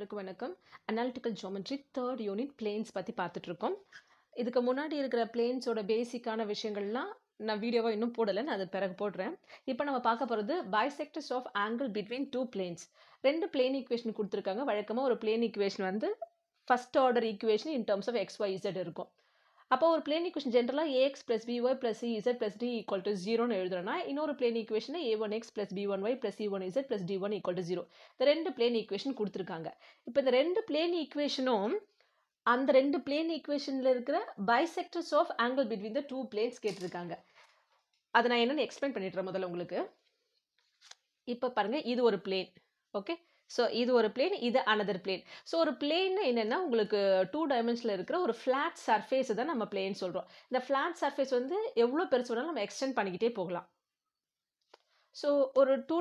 அனைவருக்கும் வணக்கம். Analytical geometry 3rd unit planes பற்றி பார்த்துட்டு இருக்கோம். இதுக்கு முன்னாடி இருக்கிற பிளேன்ஸோட பேசிக்கான விஷயங்கள்லாம் நான் வீடியோவை இன்னும் போடலை, நான் அது பிறகு போடுறேன். இப்போ நம்ம பார்க்க போகிறது bisectors of angle between two planes. ரெண்டு பிளேன் ஈக்குவேஷன் கொடுத்துருக்காங்க. வழக்கமாக ஒரு பிளேன் ஈக்குவேஷன் வந்து first order equation in terms of XYZ இருக்கும். அப்போ ஒரு பிளேன் ஈக்குவேஷன் ஜென்ரலாக AX + BY + CZ + D = 0ன்னு எழுதுறோம்னா, இன்னொரு பிளேன் ஈக்குவேஷனை A1X + B1Y + C1Z + D1 = 0. இந்த ரெண்டு பிளேன் ஈக்குவேஷன் கொடுத்துருக்காங்க. இப்போ இந்த ரெண்டு பிளேன் ஈக்குவேஷனும் அந்த ரெண்டு பிளேன் ஈக்குவேஷனில் இருக்கிற bisectors of angle between the two planes கேட்டிருக்காங்க. அதை நான் என்னென்னு எக்ஸ்பிளைன் பண்ணிடுறேன் முதல்ல உங்களுக்கு. இப்போ பாருங்க, இது ஒரு பிளேன். ஓகே, ஸோ இது ஒரு பிளேன், இது அனதர் பிளேன். ஸோ ஒரு பிளேன் என்னென்னா உங்களுக்கு 2 டைமென்ஷனில் இருக்கிற ஒரு ஃப்ளாட் சர்ஃபேஸ் தான் நம்ம பிளேன் சொல்கிறோம். இந்த ஃப்ளாட் சர்ஃபேஸ் வந்து எவ்வளோ பெருசு வேணாலும் நம்ம எக்ஸ்டெண்ட் பண்ணிக்கிட்டே போகலாம். ஸோ ஒரு டூ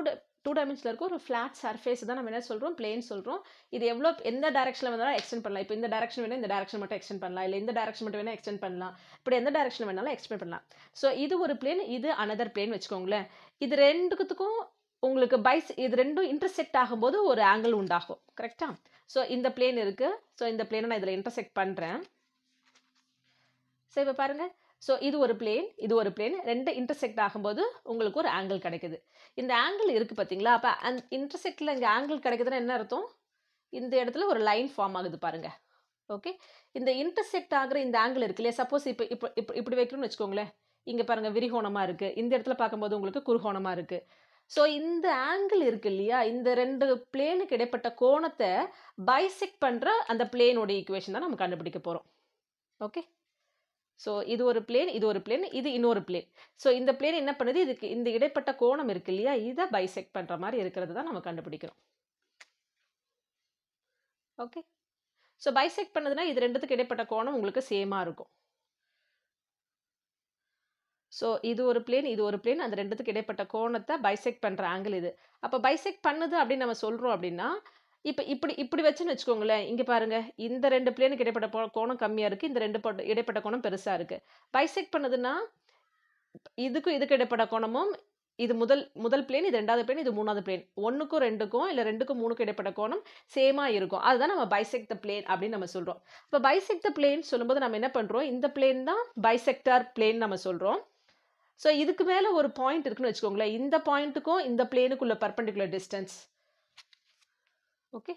டைமென்ஷனில் இருக்க ஒரு ஃப்ளாட் சர்ஃபேஸ் தான் நம்ம என்ன சொல்கிறோம், பிளேன் சொல்கிறோம். இது எந்த டைரக்ஷனில் வேணாலும் எக்ஸ்டெண்ட் பண்ணலாம். இப்போ இந்த டைரக்ஷன் வேணால் இந்த டைரக்ஷன் மட்டும் எக்ஸ்டெண்ட் பண்ணலாம், இல்லை இந்த டைரக்ஷன் மட்டும் வேணால் எக்ஸ்டெண்ட் பண்ணலாம். இப்படி எந்த டைரக்ஷன் வேணாலும் எக்ஸ்டெண்ட் பண்ணலாம். ஸோ இது ஒரு பிளேன், இது அனதர் பிளேன் வச்சுக்கோங்களேன். இது ரெண்டுத்துக்கும் உங்களுக்கு இது ரெண்டும் இன்டர்செக்ட் ஆகும்போது ஒரு ஆங்கிள் உண்டாகும். கரெக்டா? ஸோ இந்த பிளேன் இருக்கு. ஸோ இந்த பிளேனை நான் இதில் இன்டர்செக்ட் பண்ணுறேன். ஸோ இப்போ பாருங்க, ஸோ இது ஒரு பிளேன், இது ஒரு பிளேன், ரெண்டு இன்டர்செக்ட் ஆகும்போது உங்களுக்கு ஒரு ஆங்கிள் கிடைக்குது. இந்த ஆங்கிள் இருக்கு பார்த்தீங்களா? அப்போ அந்த இன்டர்செக்டில் இங்கே ஆங்கிள் கிடைக்குதுன்னா என்ன அர்த்தம்? இந்த இடத்துல ஒரு லைன் ஃபார்ம் ஆகுது பாருங்க. ஓகே, இந்த இன்டர்செக்ட் ஆகிற இந்த ஆங்கிள் இருக்கு இல்லையா? சப்போஸ் இப்போ இப்போ இப்படி வைக்கணும்னு வச்சுக்கோங்களேன். இங்கே பாருங்க விரிகோணமாக இருக்கு, இந்த இடத்துல பார்க்கும்போது உங்களுக்கு குறுகோணமாக இருக்கு. ஸோ இந்த ஆங்கிள் இருக்கு இல்லையா, இந்த ரெண்டு பிளேனுக்கு இடைப்பட்ட கோணத்தை பைசெக்ட் பண்ணுற அந்த பிளேனோட ஈக்குவேஷன் தான் நம்ம கண்டுபிடிக்க போகிறோம். ஓகே, ஸோ இது ஒரு பிளேன், இது ஒரு பிளேன், இது இன்னொரு பிளேன். ஸோ இந்த பிளேன் என்ன பண்ணுது, இதுக்கு இந்த இடைப்பட்ட கோணம் இருக்கு இல்லையா, இதை பைசெக்ட் பண்ணுற மாதிரி இருக்கிறது தான் நம்ம கண்டுபிடிக்கிறோம். ஓகே, ஸோ பைசெக்ட் பண்ணதுன்னா இது ரெண்டுத்துக்கு இடைப்பட்ட கோணம் உங்களுக்கு சேமாக இருக்கும். ஸோ இது ஒரு பிளேன், இது ஒரு பிளேன், அந்த ரெண்டுத்துக்கு இடைப்பட்ட கோணத்தை பைசெக்ட் பண்ணுற ஆங்கிள் இது. அப்போ பைசெக்ட் பண்ணுது அப்படின்னு நம்ம சொல்கிறோம் அப்படின்னா, இப்போ இப்படி வச்சுன்னு வச்சுக்கோங்களேன். இங்கே பாருங்க, இந்த ரெண்டு பிளேனுக்கு இடைப்பட்ட கோணம் கம்மியாக இருக்குது, இந்த ரெண்டு இடைப்பட்ட கோணம் பெருசாக இருக்குது. பைசெக்ட் பண்ணுதுன்னா இதுக்கும் இதுக்கு இடைப்பட்ட கோணமும், இது முதல் பிளேன், இது ரெண்டாவது பிளேன், இது மூணாவது பிளேன், 1க்கும் 2க்கும் இல்லை 2க்கும் 3க்கும் இடைப்பட்ட கோணம் சேமாக இருக்கும். அதுதான் நம்ம பைசெக்ட் த பிளேன் அப்படின்னு நம்ம சொல்கிறோம். இப்போ பைசெக்ட் த பிளேன் சொல்லும்போது நம்ம என்ன பண்ணுறோம், இந்த பிளேன் தான் பைசெக்டார் பிளேன் நம்ம சொல்கிறோம். ஸோ இதுக்கு மேலே ஒரு பாயிண்ட் இருக்குன்னு வச்சுக்கோங்களேன். இந்த பாயிண்ட்டுக்கும் இந்த பிளேனுக்குள்ள பர்பெண்டிகுலர் டிஸ்டன்ஸ். ஓகே,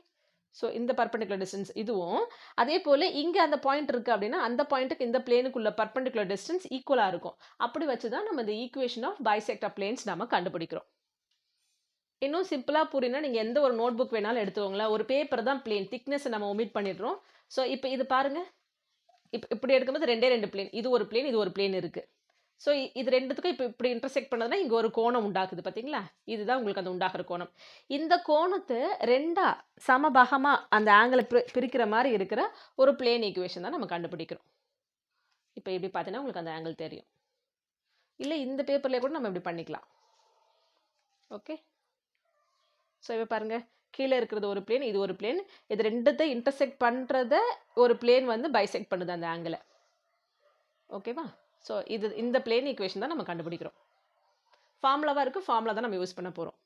ஸோ இந்த பர்பெண்டிகுலர் டிஸ்டன்ஸ் இதுவும், அதே போல் இங்கே அந்த பாயிண்ட் இருக்குது அப்படின்னா அந்த பாயிண்ட்டுக்கு இந்த பிளேனுக்குள்ள பர்பெண்டிகுலர் டிஸ்டன்ஸ் ஈக்குவலாக இருக்கும். அப்படி வச்சு தான் நம்ம இந்த ஈக்குவேஷன் ஆஃப் பைசெக்டர் பிளேன்ஸ் நம்ம கண்டுபிடிக்கிறோம். இன்னும் சிம்பிளாக புரியுன்னா நீங்கள் எந்த ஒரு நோட் புக் வேணாலும் எடுத்துக்கோங்களேன். ஒரு பேப்பர் தான் பிளேன், திக்னஸ் நம்ம ஒமிட் பண்ணிடுறோம். ஸோ இப்போ இது பாருங்கள், இப்படி எடுக்கும்போது ரெண்டு பிளேன், இது ஒரு பிளேன், இது ஒரு பிளேன் இருக்குது. ஸோ இது ரெண்டுத்துக்கும் இப்போ இப்படி இன்டர்செக்ட் பண்ணதுன்னா இங்கே ஒரு கோணம் உண்டாக்குது பார்த்தீங்களா? இதுதான் உங்களுக்கு அந்த உண்டாகிற கோணம். இந்த கோணத்தை ரெண்டா சமபாகமாக அந்த ஆங்கிளை பிரிக்கிற மாதிரி இருக்கிற ஒரு பிளேன் ஈக்குவேஷன் தான் நம்ம கண்டுபிடிக்கிறோம். இப்போ இப்படி பார்த்தீங்கன்னா உங்களுக்கு அந்த ஆங்கிள் தெரியும். இல்லை இந்த பேப்பர்லேயே கூட நம்ம இப்படி பண்ணிக்கலாம். ஓகே, ஸோ இப்போ பாருங்கள், கீழே இருக்கிறது ஒரு பிளேன், இது ஒரு பிளேன், இது ரெண்டுத்தை இன்டர்செக்ட் பண்ணுறத ஒரு பிளேன் வந்து பைசெக்ட் பண்ணுது அந்த ஆங்கிளை. ஓகேவா? ஸோ இந்த பிளேன் ஈக்குவேஷன் தான் நம்ம கண்டுபிடிக்கிறோம். ஃபார்முலாவாக இருக்குது, ஃபார்முலா தான் நம்ம யூஸ் பண்ண போகிறோம்.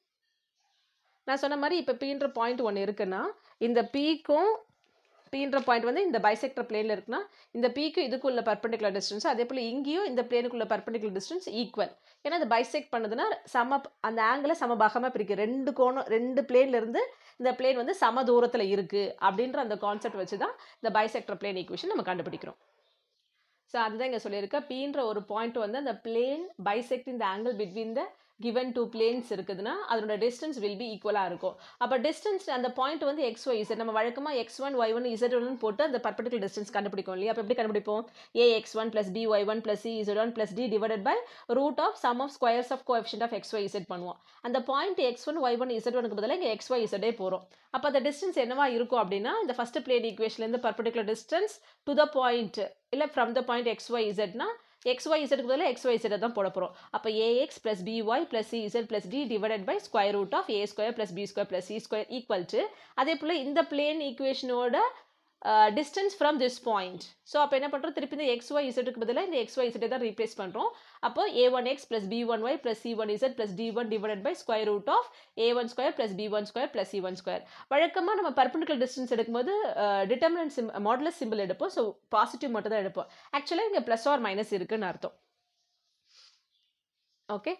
நான் சொன்ன மாதிரி இப்போ பீன்ற பாயிண்ட் ஒன்று இருக்குன்னா, இந்த பீக்கும் பீன்ற பாயிண்ட் வந்து இந்த பைசெக்டர் பிளேனில் இருக்குன்னா, இந்த பீக்கும் இதுக்குள்ள பர்பெண்டிகுலர் டிஸ்டன்ஸ், அதே போல் இங்கேயும் இந்த பிளேனுக்குள்ள பர்பெண்டிகுலர் டிஸ்டன்ஸ் ஈக்குவல். ஏன்னா இது பைசெக்ட் பண்ணுதுன்னா அந்த ஆங்கிளை சமபாகமாக பிரிக்கும். ரெண்டு பிளேன்லேருந்து இந்த பிளேன் வந்து சம தூரத்தில் இருக்குது அப்படின்ற அந்த கான்செப்ட் வச்சு தான் இந்த பைசெக்டர் பிளேன் ஈக்குவேஷன் நம்ம கண்டுபிடிக்கிறோம். ஸோ அதுதான் இங்கே சொல்லியிருக்கேன். பீன்ற ஒரு பாயிண்ட் வந்து அந்த plane bisecting the angle between the given two planes இருக்குதுன்னா அதோட டிஸ்டன்ஸ் வில் பி ஈக்குவலாக இருக்கும். அப்போ டிஸ்டன்ஸ் அந்த பாயிண்ட் வந்து XYZ, நம்ம வழக்கமாக X1 Y1 Z1 போட்டு அந்த பர்பெண்டிகுலர் டிஸ்டன்ஸ் கண்டுபிடிக்கும் இல்லையா? அப்போ எப்படி கண்டுபிடிப்போம்? AX1 + BY1 + CZ1 + D divided by root of sum of squares of coefficient of XYZ பண்ணுவோம். அந்த பாயிண்ட் X1 Y1 Z1க்கு பதிலாக இங்கே XYZ போகிறோம். அப்போ அந்த டிஸ்டன்ஸ் என்னவா இருக்கும் அப்படின்னா, இந்த ஃபர்ஸ்ட் பிளேன் ஈக்குவேஷன்லேருந்து perpendicular distance to the point இல்லை ஃப்ரம் த பாயிண்ட் XYZனா XYZக்கு பதிலாக XYZ தான் போட போகிறோம். அப்போ AX + BY + CZ + D divided by square root of A² + B² + C² equal to, அதே போல் இந்த பிளேன் ஈக்குவேஷனோட distance from this point. So அப்போ என்ன பண்ணுறோம், திருப்பி இந்த xy zக்கு பதிலாக இந்த xy z தான் ரீப்ளேஸ் பண்ணுறோம். அப்போ a1x plus b1y plus c1z plus d1 divided by square root of a1 square plus b1 square plus c1 square. வழக்கமாக நம்ம பர்பெண்டிகுலர் டிஸ்டன்ஸ் எடுக்கும்போது டிட்டர்மினன்ட் மாடுலஸ் சிம்பிள் எடுப்போம். ஸோ பாசிட்டிவ் மட்டும் தான் எடுப்போம். ஆக்சுவலாக இங்கே ப்ளஸ் ஆர் மைனஸ் இருக்குன்னு அர்த்தம். ஓகே,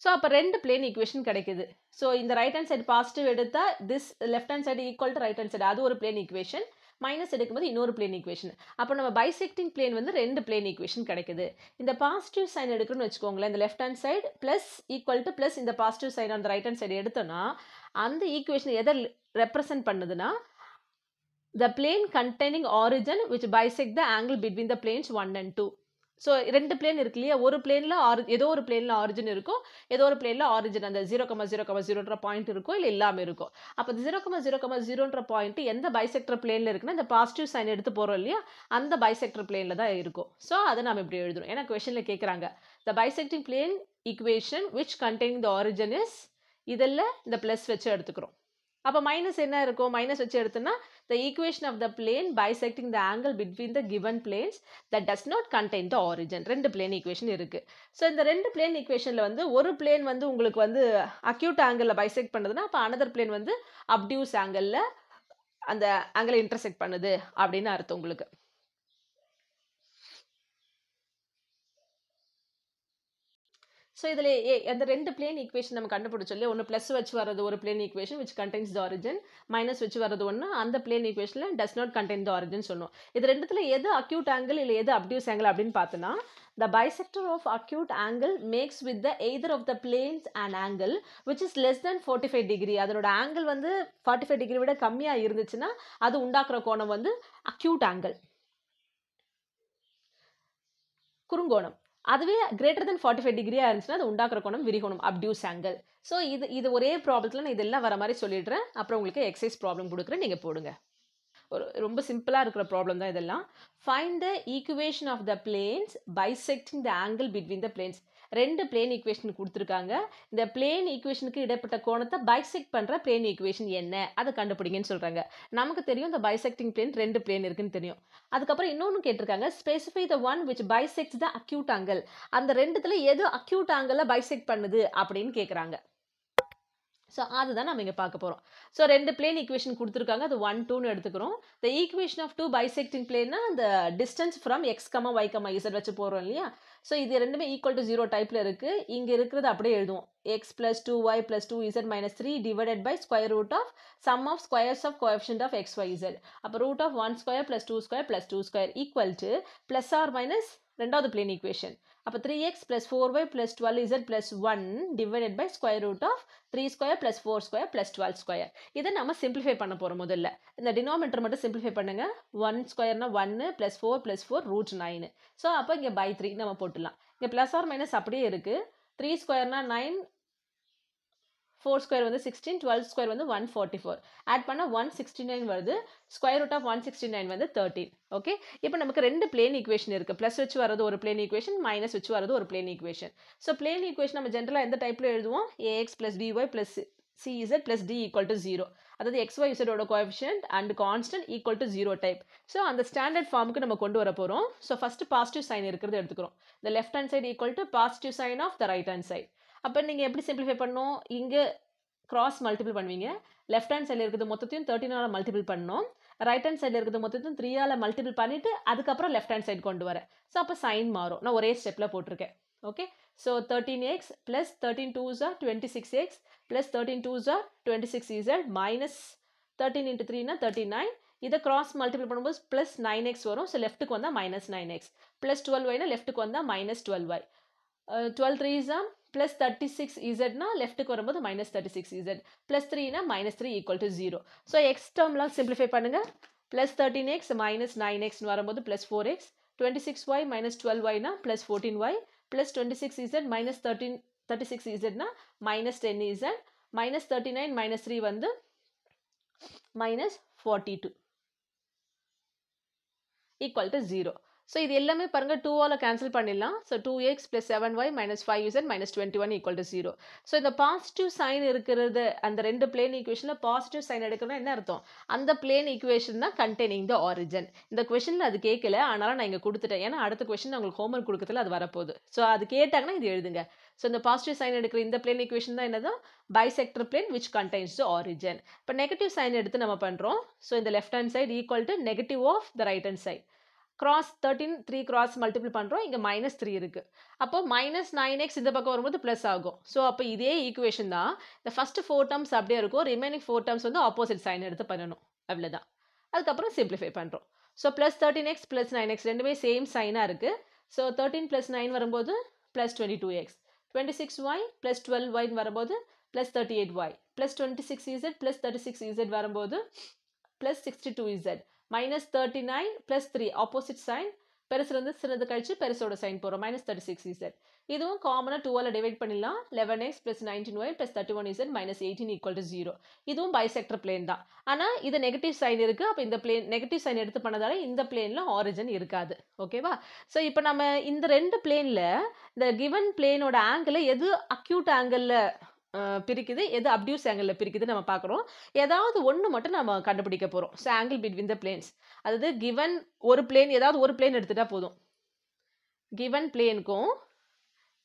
ஸோ அப்போ ரெண்டு பிளேன் ஈக்குவேஷன் கிடைக்குது. ஸோ இந்த ரைட் ஹேண்ட் சைடு பாசிட்டிவ் எடுத்தால் this left hand side equal to right hand side, அது ஒரு பிளேன் ஈக்குவேஷன். மைனஸ் எடுக்கும்போது இன்னொரு பிளேன் ஈக்குவேஷன். அப்போ நம்ம பைசெக்டிங் பிளேன் வந்து ரெண்டு பிளேன் ஈக்குவேஷன் கிடைக்குது. இந்த பாசிட்டிவ் சைன் எடுக்கணும்னு வச்சுக்கோங்களேன், இந்த left hand side plus equal to plus இந்த பாசிட்டிவ் சைன் அந்த ரைட் ஹேண்ட் சைடு எடுத்தோம்னா அந்த ஈக்குவேஷன் எதை ரெப்ரசென்ட் பண்ணுதுன்னா the plane containing origin which bisect the angle between the planes 1 and 2. So ரெண்டு பிளேன் இருக்கு இல்லையா, ஒரு பிளேனில் ஏதோ ஒரு பிளேனில் ஆரிஜின் இருக்கும், ஏதோ ஒரு பிளேனில் ஆரிஜின் அந்த 0,0,0ன்ற பாயிண்ட் இருக்கும், இல்லை இல்லாமல் இருக்கும். அப்போ 0,0,0ன்ற பாயிண்ட் எந்த பைசெக்டர் பிளேனில் இருக்குன்னா இந்த பாசிட்டிவ் சைன் எடுத்து போகிறோம் இல்லையா, அந்த பைசெக்டர் பிளேனில் தான் இருக்கும். ஸோ அதை நம்ம இப்படி எழுதுறோம். ஏன்னா கொஷனில் கேட்குறாங்க the bisecting plane equation which containing the origin is, இதில் இந்த ப்ளஸ் வச்சு எடுத்துக்கிறோம். அப்போ மைனஸ் என்ன இருக்கும், மைனஸ் வச்சு எடுத்தோன்னா the equation of the plane bisecting the angle between the given planes that does not contain the origin. ரெண்டு பிளேன் ஈக்குவேஷன் இருக்கு. ஸோ இந்த ரெண்டு பிளேன் ஈக்குவேஷனில் வந்து ஒரு பிளேன் வந்து உங்களுக்கு வந்து அக்யூட் ஆங்கிளில் பைசெக்ட் பண்ணுதுன்னா அப்போ அனதர் பிளேன் வந்து அப்டியூஸ் ஆங்கிளில் அந்த ஆங்கிளை இன்டர்செக்ட் பண்ணுது அப்படின்னு அர்த்தம் உங்களுக்கு. ஸோ இதில் அந்த ரெண்டு பிளேன் ஈக்குவேஷன் நம்ம கண்டுபிடிச்சோம் இல்லையா, ஒன்று ப்ளஸ் வச்சு வர்றது ஒரு plane equation which contains the origin, minus வச்சு வர்றது ஒன்று அந்த பிளேன் ஈக்குவேஷனில் does not contain the origin சொன்னோம். இது ரெண்டுத்தில் எது அக்யூட் ஆங்கிள் இல்லை எது அப்டியூஸ் ஆங்கிள் அப்படின்னு பார்த்தோன்னா the bisector of acute angle makes with the either of the planes an angle which is less than 45 degree. அதனோட ஆங்கிள் வந்து 45 டிகிரி விட கம்மியாக இருந்துச்சுன்னா அது உண்டாக்குற கோணம் வந்து அக்யூட் ஆங்கிள், குறுங்கோணம். அதுவே கிரேட்டர் தென் 45 டிகிரியா இருந்துச்சுன்னா அது உண்டாக்குற கோணம் விரிகோணம், அப்டியூஸ் ஆங்கிள். ஸோ இது ஒரே ப்ராப்ளத்தில் நான் இதெல்லாம் வர மாதிரி சொல்லிடுறேன். அப்புறம் உங்களுக்கு எக்ஸசைஸ் ப்ராப்ளம் கொடுக்குறேன், நீங்கள் போடுங்க. ரொம்ப சிம்பிளாக இருக்கிற ப்ராப்ளம் தான் இதெல்லாம். Find the equation of the planes bisecting the angle between the planes. ரெண்டு பிளேன் ஈக்குவேஷன் கொடுத்துருக்காங்க. இந்த பிளேன் ஈக்குவேஷனுக்கு இடைப்பட்ட கோணத்தை பைசெக்ட் பண்ணுற பிளேன் ஈக்குவேஷன் என்ன அதை கண்டுபிடிங்கன்னு சொல்கிறாங்க. நமக்கு தெரியும் இந்த பைசெக்டிங் பிளேன் ரெண்டு பிளேன் இருக்குன்னு தெரியும். அதுக்கப்புறம் இன்னொன்று கேட்டிருக்காங்க, specify the one which bisects the acute angle. அந்த ரெண்டுத்துல எது அக்யூட் ஆங்கிளில் பைசெக்ட் பண்ணுது அப்படின்னு கேட்குறாங்க. ஸோ அதுதான் நம்ம இங்கே பார்க்க போகிறோம். ஸோ ரெண்டு பிளேன் ஈக்குவேஷன் கொடுத்துருக்காங்க, அது 1, 2ன்னு எடுத்துக்கிறோம். The equation of two bisecting பிளேன்னா அந்த distance from x, y, z வச்சு போகிறோம் இல்லையா. ஸோ இது ரெண்டுமே ஈக்குவல் டு 0 டைப்பில் இருக்குது. இங்கே இருக்கிறது அப்படியே எழுதுவோம், x plus 2y plus 2z minus 3 divided by square root of sum of squares of coefficient of x, y, z. அப்போ root of 1 square plus 2 square plus 2 square equal to plus or minus ரெண்டாவது plane equation. அப்போ 3x plus 4y plus 12z plus 1 divided by square root of 3 square plus 4 square plus 12 square. இதை நம்ம simplify பண்ண போகிறோம். முதல்ல இந்த denominator மட்டும் simplify பண்ணுங்க. 1 ஸ்கொயர்னா 1 plus 4 plus 4 root 9. ஸோ அப்போ இங்கே by 3 நம்ம போட்டுடலாம். இங்கே ப்ளஸ் ஆர் மைனஸ் அப்படியே இருக்குது. 3 ஸ்கொயர்னா 9, 4 ஸ்கொயர் வந்து 16, 12 ஸ்கொயர் வந்து 144. ஆட் பண்ணால் 169 வருது. ஸ்கொயர் ரூட் ஆஃப் 169 வந்து 13. ஓகே, இப்போ நமக்கு ரெண்டு பிளேன் ஈக்குவேஷன் இருக்குது. ப்ளஸ் வச்சு வரது ஒரு பிளேன் ஈக்குவேஷன், மைனஸ் வச்சு வரது ஒரு plane equation. So plane equation நம்ம ஜென்ரலாக எந்த டைப்பில் எழுதுவோம், ax plus by plus cz plus d equal to 0. அதாவது xy z coefficient and constant equal to 0 type. So அந்த ஸ்டாண்டர்ட் ஃபார்முக்கு நம்ம கொண்டு வர போகிறோம். ஸோ ஃபஸ்ட்டு பாசிட்டிவ் சைன் இருக்கிறது எடுத்துக்கிறோம். இந்த left hand side equal to positive sign of the right hand side. அப்போ நீங்கள் எப்படி சிம்பிளிஃபை பண்ணணும், இங்கே கிராஸ் மல்டிபிள் பண்ணுவீங்க. லெஃப்ட் ஹேண்ட் சைடில் இருக்கிறது மொத்தத்தையும் 13ஆல் மல்டிபிள் பண்ணணும். ரைட் ஹேண்ட் சைடில் இருக்கிறது மொத்தத்தையும் 3ஆல் மல்டிபிள் பண்ணிவிட்டு அதுக்கப்புறம் லெஃப்ட் ஹேண்ட் சைடு கொண்டு வரேன். ஸோ அப்போ சைன் மாறும். நான் ஒரே ஸ்டெப்பில் போட்டிருக்கேன். Okay, so 13x plus 13 2s are 26x plus 13 2s are 26z minus 13 into 3னா 39. இதை கிராஸ் மல்டிபிள் பண்ணும்போது ப்ளஸ் 9x வரும். ஸோ லெஃப்ட்டுக்கு வந்தால் மைனஸ் 9x ப்ளஸ் 12yனா லெஃப்ட்டுக்கு வந்தால் minus 12y. 12 3s are plus 36z னா லெஃப்ட்டுக்கு வரும்போது மைனஸ் 36z ப்ளஸ் 3னா minus 3 equal to 0. So x டேர்ம்லாம் சிம்பிளிஃபை பண்ணுங்கள். ப்ளஸ் 13x மைனஸ் 9xன்னு வரும்போது ப்ளஸ் 4x, 26y மைனஸ் 12yனா plus 14y plus 26z minus 36zனா மைனஸ் 10z மைனஸ் 39 மைனஸ் 3 வந்து மைனஸ் 42 ஈக்குவல் டு 0. ஸோ இது எல்லாமே பாருங்க 2ஆல் கேன்சல் பண்ணிடலாம். So 2x + 7y - 5z - 21 = 0. So இந்த பாசிட்டிவ் சைன் இருக்கிறது அந்த ரெண்டு பிளேன் ஈக்குவேஷனில் பாசிட்டிவ் சைன் எடுக்கணும்னா என்ன அர்த்தம்? அந்த பிளேன் ஈக்குவேஷன் தான் கண்டெய்னிங் த ஆரிஜின். இந்த கொஷனில் அது கேட்கல, அதனால நான் இங்கே கொடுத்துட்டேன். ஏன்னா அடுத்த கொஷின் உங்களுக்கு ஹோம்ஒர்க் கொடுக்கறதுல அது வரப்போகுது. ஸோ அது கேட்டாங்கன்னா இது எழுதுங்க. ஸோ இந்த பாசிட்டிவ் சைன் எடுக்கிற இந்த பிளேன் ஈக்குவேஷன் தான் என்னது? Bisector plane which contains the origin. இப்போ நெகட்டிவ் சைன் எடுத்து நம்ம பண்ணுறோம். ஸோ இந்த left hand side equal to negative of the right hand side. cross 13 3 cross multiple பண்ணுறோம். இங்கே -3 இருக்குது. அப்போ -9x இந்த பக்கம் வரும்போது ப்ளஸ் ஆகும். ஸோ அப்போ இதே ஈக்குவேஷன் தான். இந்த ஃபர்ஸ்ட் 4 டேர்ம்ஸ் அப்படியே இருக்கும். ரிமைனிங் 4 டேர்ம்ஸ் வந்து ஆப்போசிட் சைன் எடுத்து பண்ணணும். அவ்வளோதான். அதுக்கப்புறம் சிம்பிளிஃபை பண்ணுறோம். ஸோ +13x + 9x ரெண்டுமே சேம் சைனாக இருக்குது. ஸோ 13 + 9 வரும்போது +22x. 26y + 12y வரும்போது +38y. +26z + 36z வரும்போது +62z. -39 + 3 opposite sign. பெருசுலேருந்து சின்னது கழிச்சு பெருசோட சைன் போகிறோம். -36z. இதுவும் காமனாக 2ஆல் டிவைட் பண்ணிடலாம். 11x + 19y + 31z - 18 = 0. இதுவும் பைசெக்டர் பிளேன் தான். ஆனால் இது நெகட்டிவ் சைன் இருக்குது. அப்போ இந்த பிளேன் நெகட்டிவ் சைன் எடுத்து பண்ணதால இந்த பிளேனில் ஆரிஜின் இருக்காது. ஓகேவா? ஸோ இப்போ நம்ம இந்த ரெண்டு பிளேனில் இந்த கிவன் பிளேனோட ஆங்கிளை எது அக்யூட் ஆங்கிளில் பிரிக்குது, எது அப்டியூஸ் ஆங்கிளில் பிரிக்குது நம்ம பார்க்குறோம். ஏதாவது ஒன்று மட்டும் நம்ம கண்டுபிடிக்க போகிறோம். So angle between the planes. அதாவது கிவன் ஒரு பிளேன், ஏதாவது ஒரு பிளேன் எடுத்துட்டா போதும். கிவன் பிளேனுக்கும்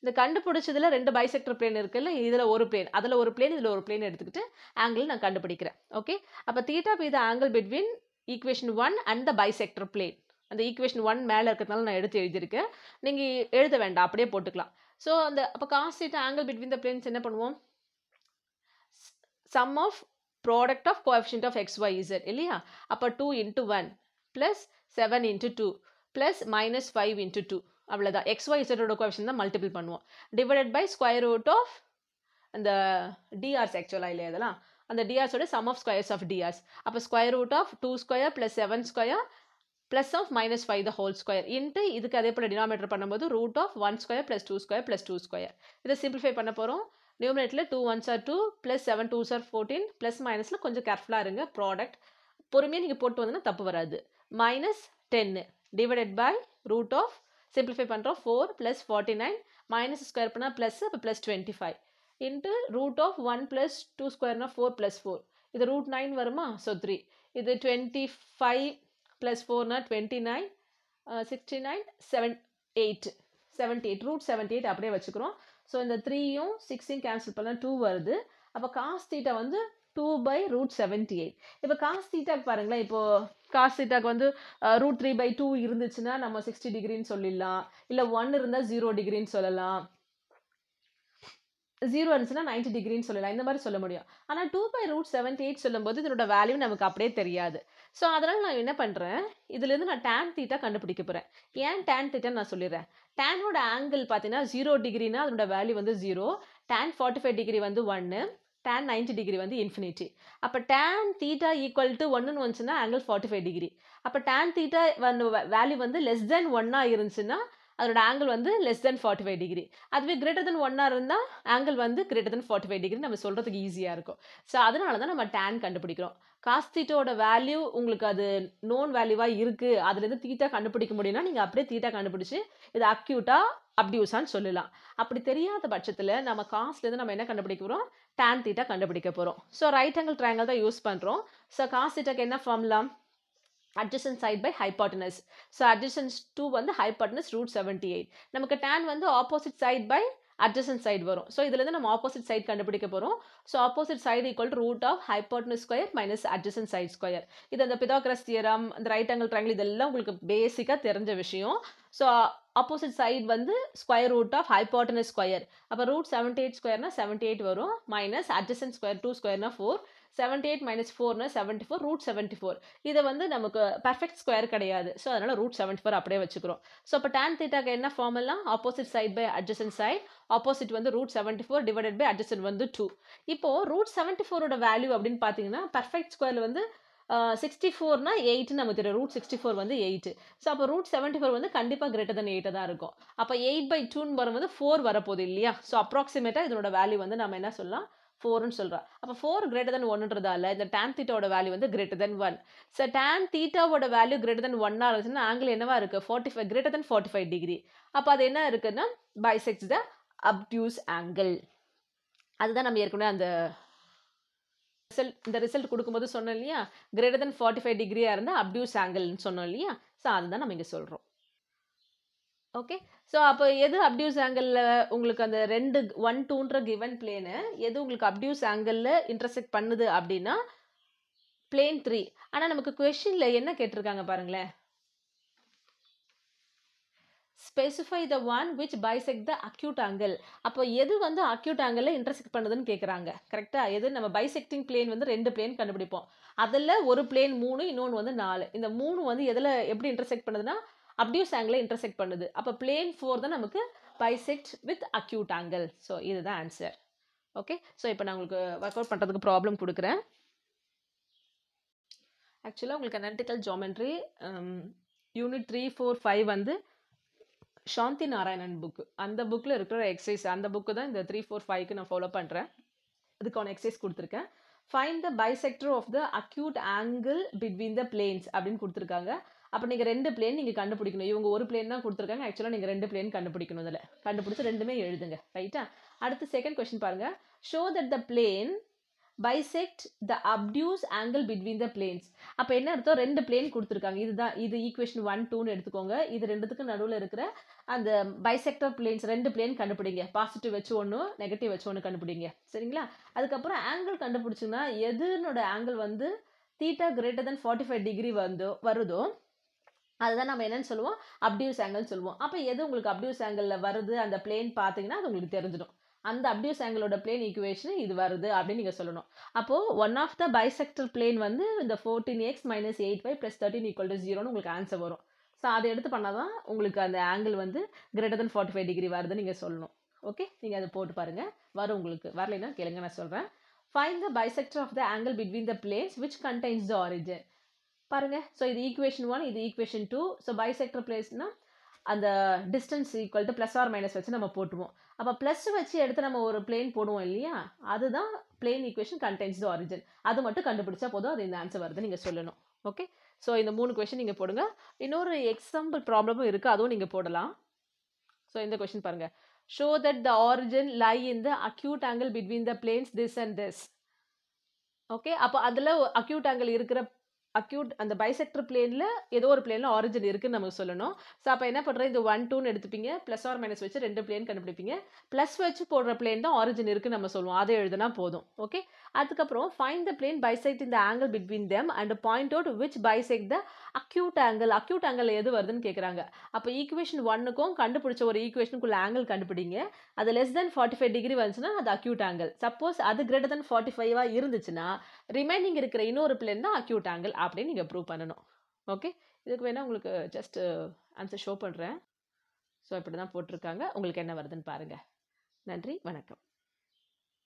இந்த கண்டுபிடிச்சதுல ரெண்டு பைசெக்டர் பிளேன் இருக்குல்ல, இதில் ஒரு பிளேன், அதில் ஒரு பிளேன், இதில் ஒரு பிளேன் எடுத்துக்கிட்டு ஆங்கிள் நான் கண்டுபிடிக்கிறேன். ஓகே, அப்போ theta be the angle between equation 1 and the bisector plane. அந்த ஈக்குவேஷன் 1 மேலே இருக்கிறதுனால நான் எடுத்து எழுதியிருக்கேன். நீங்கள் எழுத வேண்டாம், அப்படியே போட்டுக்கலாம். ஸோ அந்த அப்போ cos theta angle between the planes என்ன பண்ணுவோம்? sum of product of coefficient of x, y, z இல்லையா? அப்போ 2 × 1 plus 7 × 2 plus -5 × 2 அவ்வளோதான். x, y, z ஓட கோஎஃபிஷியன்ட் தான் மல்டிபிள் பண்ணுவோம். Divided by square root of அந்த டிஆர்ஸ் ஆக்சுவலாக இல்லையா இதெல்லாம், அந்த டிஆர்ஸோட sum of squares of DRs. அப்போ square root of 2² + 7² plus of -5 the whole square into இதுக்கு அதே போல் டினாமினேட்டர் பண்ணும்போது ரூட் ஆஃப் 1² + 2² + 2². இதை சிம்பிளிஃபை பண்ண போகிறோம். நியூமரேட்டரில் 2 1s are 2 + 7 2s are 14 plus மைனஸில் கொஞ்சம் கேர்ஃபுல்லாக இருங்க. ப்ராடக்ட் பொறுமையாக நீங்கள் போட்டு வந்தோன்னா தப்பு வராது. -10 divided by root of simplify பண்ணுறோம் 4 + 49 மைனஸ் ஸ்கொயர் பண்ணால் ப்ளஸ், அப்போ +25 இன்ட்டு ரூட் ஆஃப் 1 + 2² 4 + 4 இது ரூட் 9 வருமா? ஸோ 3 இது 25 + 4 29 69 78 ரூட் 78 அப்படியே வச்சுக்கிறோம். ஸோ இந்த 3யும் 6யும் கேன்சல் பண்ணால் 2 வருது. அப்போ காஸ் தீட்டா வந்து 2/√78. இப்போ காஸ் தீட்டாக்கு பாருங்களேன், இப்போது காஸ் தீட்டாக்கு வந்து √3/2 இருந்துச்சுன்னா நம்ம 60 டிகிரின்னு சொல்லிடலாம். இல்லை 1 இருந்தால் 0 டிகிரின்னு சொல்லலாம். 0 இருந்துச்சுன்னா 90 டிகிரின்னு சொல்லலாம். இந்த மாதிரி சொல்ல முடியும். ஆனால் 2/√78 சொல்லும்போது இதனோட வேல்யூ நமக்கு அப்படியே தெரியாது. ஸோ அதனால் நான் என்ன பண்ணுறேன், இதுலேருந்து நான் tan தீட்டா கண்டுபிடிக்க போகிறேன். ஏன் tan தீட்டான்னு நான் சொல்லிடுறேன். டேனோட ஆங்கிள் பார்த்தீங்கன்னா 0 டிகிரினா அதனோட வேல்யூ வந்து 0, tan 45 டிகிரி வந்து 1, tan 90 டிகிரி வந்து இன்ஃபினிட்டி. அப்போ tan தீட்டா ஈக்குவல் டு 1ன்னு வந்துச்சுன்னா ஆங்கிள் 45 டிகிரி. அப்போ tan தீட்டா வந்து வேல்யூ வந்து லெஸ் தென் 1 இருந்துச்சுன்னா அதோட ஆங்கிள் வந்து லெஸ் தென் 45 டிகிரி. அதுவே கிரேட்டர் தென் 1 இருந்தால் ஆங்கிள் வந்து கிரேட்டர் தென் 45 டிகிரி நம்ம சொல்கிறதுக்கு ஈஸியாக இருக்கும். ஸோ அதனால தான் நம்ம tan கண்டுபிடிக்கிறோம். காஸ் தீட்டாவோட வேல்யூ உங்களுக்கு அது நோன் வேல்யூவாக இருக்குது, அதுலேருந்து தீட்டா கண்டுபிடிக்க முடியும்னா நீங்கள் அப்படியே தீட்டா கண்டுபிடிச்சி இது அக்யூட்டா அப்டியூஸான்னு சொல்லலாம். அப்படி தெரியாத பட்சத்தில் நம்ம காஸ்லேருந்து நம்ம என்ன கண்டுபிடிக்க போகிறோம், tan தீட்டா கண்டுபிடிக்க போகிறோம். ஸோ ரைட் ஆங்கிள் ட்ரையாங்கிள் தான் யூஸ் பண்ணுறோம். ஸோ காஸ் தீட்டாக்கு என்ன formula? adjacent side by hypotenuse. So adjacent 2 வந்து hypotenuse √78. நமக்கு tan வந்து opposite side by adjacent side வரும். ஸோ இதுலேருந்து நம்ம ஆப்போசிட் சைட் கண்டுபிடிக்க போகிறோம். So opposite side equal to root of hypotenuse square minus adjacent side square. இது அந்த பிதாகரஸ் தியரம், இந்த ரைட் ஆங்கிள் ட்ரையாங்கிள் இதெல்லாம் உங்களுக்கு பேசிக்காக தெரிஞ்ச விஷயம். ஸோ ஆப்போசிட் சைடு வந்து square root of hypotenuse square. அப்போ √78 ஸ்கொயர்னா 78 வரும், மைனஸ் அட்ஜசன்ட் ஸ்கொயர் 2 ஸ்கொயர்னா 4, 78 minus 4 74 √74. இதை வந்து நமக்கு பர்ஃபெக்ட் ஸ்கொயர் கிடையாது. ஸோ அதனால √74 அப்படியே வச்சுக்கிறோம். ஸோ அப்போ tan தீட்டாக்கு என்ன formula? Opposite side by adjacent side. Opposite வந்து √74 டிவைடட் பை அட்ஜசன்ட் வந்து 2. இப்போ √74ஓட வேல்யூ அப்படின்னு பார்த்தீங்கன்னா பர்ஃபெக்ட் ஸ்கொயர்ல வந்து 64னா 8 நமக்கு தெரியும். √64 வந்து 8. ஸோ அப்போ √74 வந்து கண்டிப்பாக கிரேட்டர் தன் 8 தான் இருக்கும். அப்போ 8/2ன்னு வரும்போது 4 வரப்போகுது இல்லையா? ஸோ அப்ராக்சிமேட்டாக இதனோட வேல்யூ வந்து நம்ம என்ன சொல்லலாம், 4ன்னு சொல்றா. அப்ப 4 கிரேட்டர் தென் 1ன்றதால இந்த tan தீட்டாவோட வேல்யூ வந்து கிரேட்டர் தென் 1. ஸோ tan தீட்டாவோட வேல்யூ கிரேட்டர் தென் 1 இருந்துச்சுன்னா ஆங்கிள் என்னவா இருக்கு? 45 கிரேட்டர் தென் 45 டிகிரி. அப்ப அது என்ன இருக்குன்னா bisects the obtuse angle. அதுதான் நம்ம ஏற்கனவே அந்த இந்த ரிசல்ட் கொடுக்கும்போது சொன்னோம் இல்லையா, கிரேட்டர் தென் 45 டிகிரியா இருந்தா அப்டியூஸ் ஆங்கிள்னு சொன்னோம் இல்லையா. ஸோ அதுதான் நம்ம இங்க சொல்றோம். ஓகே, ஸோ அப்போ எது அப்டியூஸ் ஆங்கிளில் உங்களுக்கு அந்த 1, 2ன்ற கிவன் பிளேனு எது உங்களுக்கு அப்டியூஸ் ஆங்கிளில் இன்டர்செக்ட் பண்ணுது அப்படின்னா பிளேன் 3. ஆனால் நமக்கு கொஸ்டின்ல என்ன கேட்டிருக்காங்க பாருங்களேன், specify the one which bisect the acute angle. அப்போ எது வந்து அக்யூட் ஆங்கிளில் இன்டர்செக்ட் பண்ணுதுன்னு கேட்குறாங்க. கரெக்டாக? எது நம்ம பைசெக்டிங் பிளேன் வந்து 2 பிளேன் கண்டுபிடிப்போம். அதில் ஒரு பிளேன் 3, இன்னொன்று வந்து 4. இந்த 3 வந்து எதில் எப்படி இன்டர்செக்ட் பண்ணுதுன்னா அப்டியூஸ் ஆங்கிளை இன்டர்செக்ட் பண்ணுது. அப்போ பிளேன் 4 தான் நமக்கு bisect with acute angle. So இதுதான் ஆன்சர். ஓகே, ஸோ இப்போ நான் உங்களுக்கு ஒர்க் அவுட் பண்ணுறதுக்கு ப்ராப்ளம் கொடுக்குறேன். ஆக்சுவலாக உங்களுக்கு அனாலிட்டிக்கல் ஜியோமெட்ரி யூனிட் 3, 4, 5 வந்து சாந்தி நாராயணன் புக்கு, அந்த புக்கில் இருக்கிற எக்ஸசைஸ், அந்த புக்கு தான் இந்த 3, 4, 5க்கு நான் ஃபாலோ பண்ணுறேன். அதுக்கான எக்ஸசைஸ் கொடுத்துருக்கேன். Find the bisector of the acute angle between the planes அப்படின்னு கொடுத்துருக்காங்க. அப்போ நீங்கள் 2 பிளேன் நீங்கள் கண்டுபிடிக்கணும். இவங்க ஒரு பிளேன் தான் கொடுத்துருக்காங்க, ஆக்சுவலாக நீங்கள் 2 பிளேன் கண்டுபிடிக்கணும். இதில் கண்டுபிடிச்சி ரெண்டுமே எழுதுங்க. ரைட்டா? அடுத்து செகண்ட் கொஸ்டின் பாருங்க. Show that the plane bisect the obtuse angle between the planes. அப்போ என்ன அர்த்தம்? 2 பிளேன் கொடுத்துருக்காங்க. இதுதான், இது ஈக்குவேஷன் 1, 2ன்னு எடுத்துக்கோங்க. இது ரெண்டுத்துக்கு நடுவில் இருக்கிற அந்த பைசெக்டர் பிளேன்ஸ் 2 பிளேன் கண்டுபிடிங்க. பாசிட்டிவ் வச்சு ஒன்று, நெகட்டிவ் வச்சு ஒன்று கண்டுபிடிங்க. சரிங்களா? அதுக்கப்புறம் ஆங்கிள் கண்டுபிடிச்சுன்னா எதுனோட ஆங்கிள் வந்து தீட்டா கிரேட்டர் தென் 45 டிகிரி வருதோ அதுதான் நம்ம என்னன்னு சொல்லுவோம், அப்டியூஸ் ஆங்கிள் சொல்லுவோம். அப்போ எது உங்களுக்கு அப்டியூஸ் ஆங்கிளில் வருது அந்த பிளேன் பார்த்தீங்கன்னா அது உங்களுக்கு தெரிஞ்சிடும். அந்த அப்டியூஸ் ஆங்கிளோட பிளேன் ஈக்குவேஷன் இது வருது அப்படின்னு நீங்கள் சொல்லணும். அப்போது one of the bisector plane வந்து இந்த 14x - 8y + 13 = 0ன்னு உங்களுக்கு ஆன்சர் வரும். ஸோ அதை எடுத்து பண்ணால் தான் உங்களுக்கு அந்த ஆங்கிள் வந்து கிரேட்டர் தென் 45 டிகிரி வருதுன்னு நீங்கள் சொல்லணும். ஓகே, நீங்கள் அதை போட்டு பாருங்கள், வரும். உங்களுக்கு வரலைன்னா கேளுங்க, நான் சொல்கிறேன். Find the bisector of the angle between the planes which contains the origin. பாருங்க, ஸோ இது ஈக்குவேஷன் 1, இது ஈக்குவேஷன் 2. ஸோ பைசெக்டர் பிளேஸ்னா அந்த distance equal to plus or minus வச்சு நம்ம போட்டுருவோம். அப்போ ப்ளஸ் வச்சு எடுத்து நம்ம ஒரு பிளேன் போடுவோம் இல்லையா, அதுதான் plane equation contains the origin. அது மட்டும் கண்டுபிடிச்சா போதும், அது இந்த ஆன்சர் வருது நீங்கள் சொல்லணும். ஓகே, ஸோ இந்த 3 கொஸ்டின் நீங்கள் போடுங்க. இன்னொரு எக்ஸாம்பிள் ப்ராப்ளமும் இருக்குது, அதுவும் நீங்கள் போடலாம். ஸோ இந்த கொஸ்டின் பாருங்கள். Show that the origin lie in the acute angle between the planes this and this. Okay, அப்போ அதில் அக்யூட் ஆங்கிள் இருக்கிற அக்யூட் அந்த பைசெக்டர் பிளேனில் ஏதோ ஒரு பிளேனில் ஆரிஜின் இருக்குன்னு நமக்கு சொல்லணும். ஸோ அப்போ என்ன பண்ணுறேன், இந்த 1, 2ன்னு எடுத்துப்பீங்க, ப்ளஸ் ஆர் மைனஸ் வச்சு 2 பிளேன் கண்டுபிடிப்பீங்க. ப்ளஸ் வச்சு போடுற பிளேன் தான் ஆரிஜின் இருக்குன்னு நம்ம சொல்லுவோம், அதை எழுதுனா போதும். ஓகே, அதுக்கப்புறம் ஃபைண்ட் த பிளேன் பைசெக்ட் இந்த angle between them and point out which bisect the acute angle. Acute angle எது வருதுன்னு கேட்குறாங்க. அப்போ ஈக்குவேஷன் 1க்கும் கண்டுபிடிச்ச ஒரு ஈக்குவேஷனுக்குள்ள ஆங்கிள் கண்டுபிடிங்க. அது லெஸ் தென் 45 டிகிரி வந்துச்சுன்னா அது அக்யூட் ஆங்கிள். சப்போஸ் அது கிரேட்டர் தென் 45 இருந்துச்சுன்னா ரிமைனிங் இருக்கிற இன்னொரு பிளேன் தான் அக்யூட் ஆங்கிள் அப்படின்னு நீங்கள் ப்ரூவ் பண்ணணும். ஓகே, இதுக்கு வேணால் உங்களுக்கு ஜஸ்ட் ஆன்சர் ஷோ பண்ணுறேன். ஸோ இப்படி தான் போட்டிருக்காங்க, உங்களுக்கு என்ன வருதுன்னு பாருங்கள். நன்றி, வணக்கம்.